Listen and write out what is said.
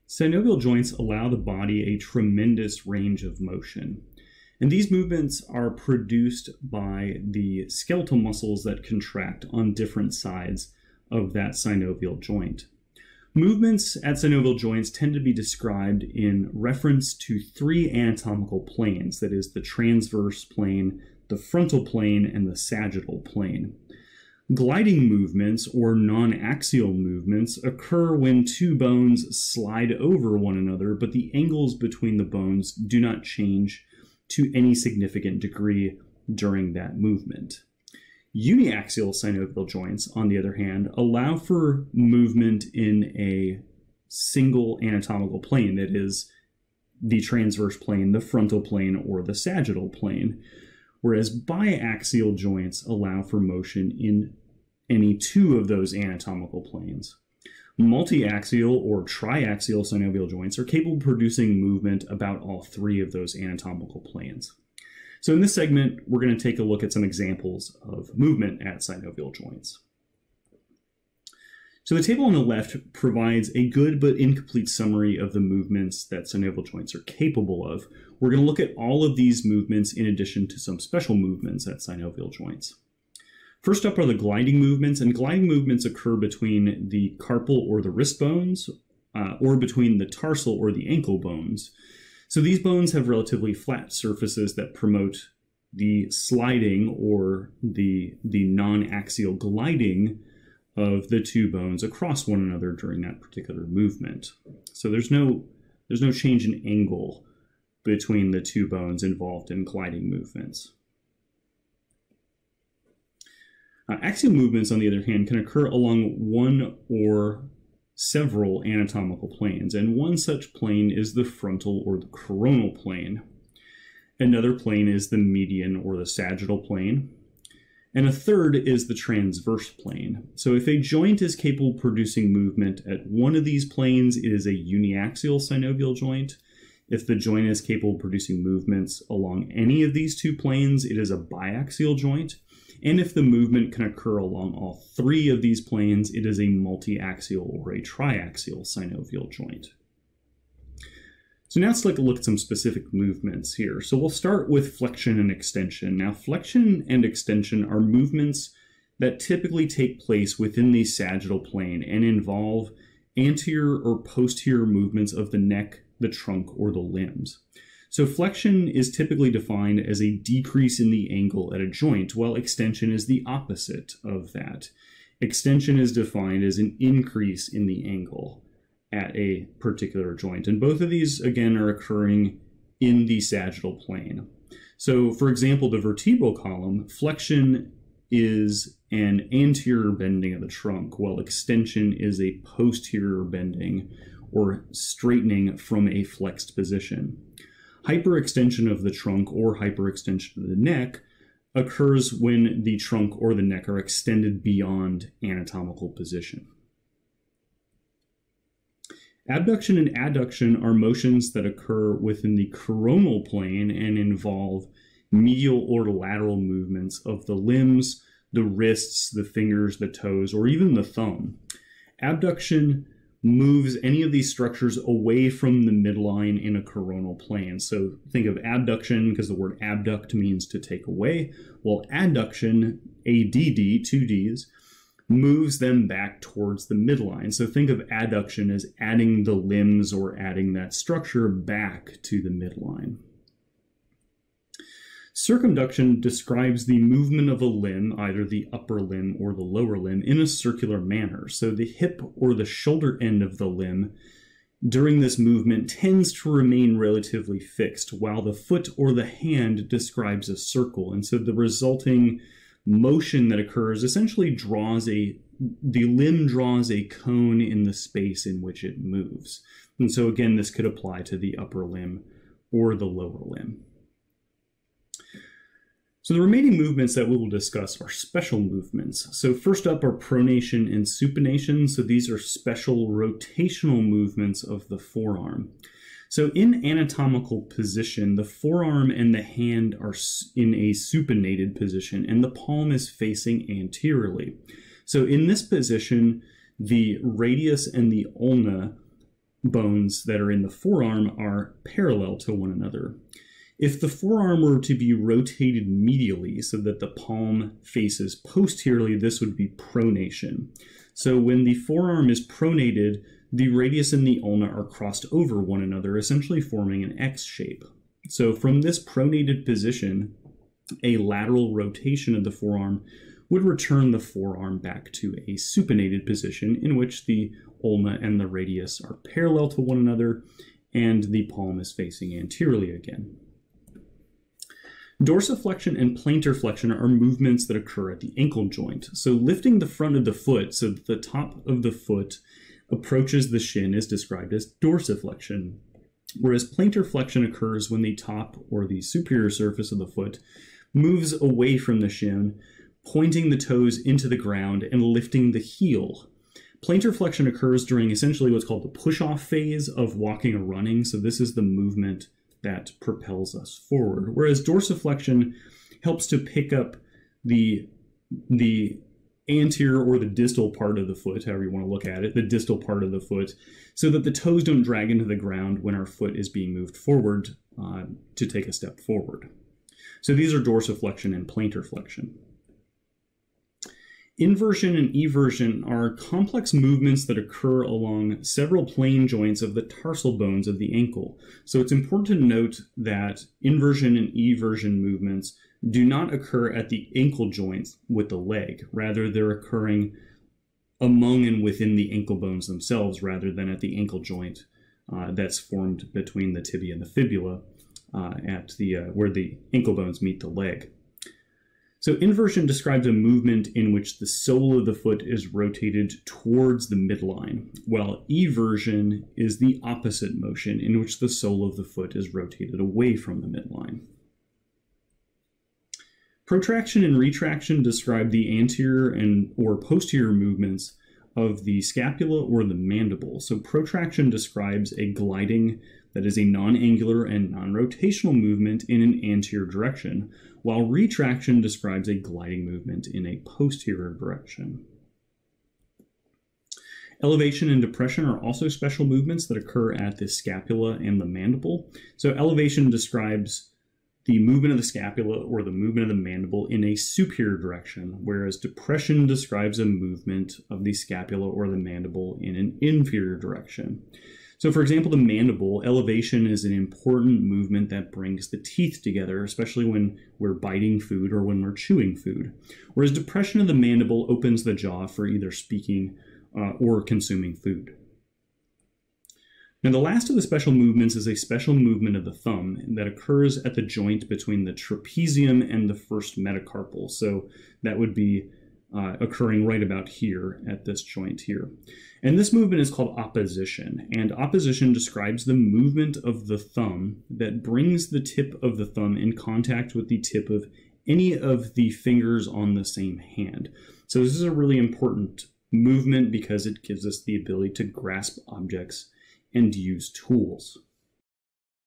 Synovial joints allow the body a tremendous range of motion. And these movements are produced by the skeletal muscles that contract on different sides of that synovial joint. Movements at synovial joints tend to be described in reference to three anatomical planes, that is, the transverse plane, the frontal plane, and the sagittal plane. Gliding movements, or non-axial movements, occur when two bones slide over one another, but the angles between the bones do not change to any significant degree during that movement. Uniaxial synovial joints, on the other hand, allow for movement in a single anatomical plane, that is, the transverse plane, the frontal plane, or the sagittal plane, whereas biaxial joints allow for motion in any two of those anatomical planes. Multiaxial or triaxial synovial joints are capable of producing movement about all three of those anatomical planes. So in this segment, we're going to take a look at some examples of movement at synovial joints. So the table on the left provides a good but incomplete summary of the movements that synovial joints are capable of. We're going to look at all of these movements in addition to some special movements at synovial joints. First up are the gliding movements, and gliding movements occur between the carpal or the wrist bones, or between the tarsal or the ankle bones. So these bones have relatively flat surfaces that promote the sliding or the non-axial gliding of the two bones across one another during that particular movement. So there's no change in angle between the two bones involved in gliding movements. Axial movements, on the other hand, can occur along one or several anatomical planes, and one such plane is the frontal or the coronal plane. Another plane is the median or the sagittal plane, and a third is the transverse plane. So if a joint is capable of producing movement at one of these planes, it is a uniaxial synovial joint. If the joint is capable of producing movements along any of these two planes, it is a biaxial joint. And if the movement can occur along all three of these planes, it is a multiaxial or a triaxial synovial joint. So now let's take a look at some specific movements here. So we'll start with flexion and extension. Now, flexion and extension are movements that typically take place within the sagittal plane and involve anterior or posterior movements of the neck, the trunk, or the limbs. So flexion is typically defined as a decrease in the angle at a joint, while extension is the opposite of that. Extension is defined as an increase in the angle at a particular joint. And both of these, again, are occurring in the sagittal plane. So, for example, the vertebral column, flexion is an anterior bending of the trunk, while extension is a posterior bending or straightening from a flexed position. Hyperextension of the trunk or hyperextension of the neck occurs when the trunk or the neck are extended beyond anatomical position. Abduction and adduction are motions that occur within the coronal plane and involve medial or lateral movements of the limbs, the wrists, the fingers, the toes, or even the thumb. Abduction moves any of these structures away from the midline in a coronal plane. So think of abduction, because the word abduct means to take away, while adduction, ADD, two Ds, moves them back towards the midline. So think of adduction as adding the limbs or adding that structure back to the midline. Circumduction describes the movement of a limb, either the upper limb or the lower limb, in a circular manner. So the hip or the shoulder end of the limb during this movement tends to remain relatively fixed, while the foot or the hand describes a circle. And so the resulting motion that occurs essentially the limb draws a cone in the space in which it moves. And so again, this could apply to the upper limb or the lower limb. So the remaining movements that we will discuss are special movements. So first up are pronation and supination. So these are special rotational movements of the forearm. So in anatomical position, the forearm and the hand are in a supinated position, and the palm is facing anteriorly. So in this position, the radius and the ulna bones that are in the forearm are parallel to one another. If the forearm were to be rotated medially so that the palm faces posteriorly, this would be pronation. So when the forearm is pronated, the radius and the ulna are crossed over one another, essentially forming an X shape. So from this pronated position, a lateral rotation of the forearm would return the forearm back to a supinated position in which the ulna and the radius are parallel to one another and the palm is facing anteriorly again. Dorsiflexion and plantar flexion are movements that occur at the ankle joint. So lifting the front of the foot so that the top of the foot approaches the shin is described as dorsiflexion, whereas plantar flexion occurs when the top or the superior surface of the foot moves away from the shin, pointing the toes into the ground and lifting the heel. Plantar flexion occurs during essentially what's called the push-off phase of walking or running, so this is the movement that propels us forward, whereas dorsiflexion helps to pick up the anterior or the distal part of the foot, however you want to look at it, the distal part of the foot, so that the toes don't drag into the ground when our foot is being moved forward to take a step forward. So these are dorsiflexion and plantar flexion. Inversion and eversion are complex movements that occur along several plane joints of the tarsal bones of the ankle. So it's important to note that inversion and eversion movements do not occur at the ankle joints with the leg. Rather, they're occurring among and within the ankle bones themselves rather than at the ankle joint that's formed between the tibia and the fibula where the ankle bones meet the leg. So inversion describes a movement in which the sole of the foot is rotated towards the midline, while eversion is the opposite motion in which the sole of the foot is rotated away from the midline. Protraction and retraction describe the anterior or posterior movements of the scapula or the mandible. So protraction describes a gliding that is a non-angular and non-rotational movement in an anterior direction, while retraction describes a gliding movement in a posterior direction. Elevation and depression are also special movements that occur at the scapula and the mandible. So elevation describes the movement of the scapula or the movement of the mandible in a superior direction, whereas depression describes a movement of the scapula or the mandible in an inferior direction. So for example, the mandible, elevation is an important movement that brings the teeth together, especially when we're biting food or when we're chewing food. Whereas depression of the mandible opens the jaw for either speaking or consuming food. Now the last of the special movements is a special movement of the thumb that occurs at the joint between the trapezium and the first metacarpal. So that would be occurring right about here at this joint here. And this movement is called opposition, and opposition describes the movement of the thumb that brings the tip of the thumb in contact with the tip of any of the fingers on the same hand. So this is a really important movement because it gives us the ability to grasp objects and use tools.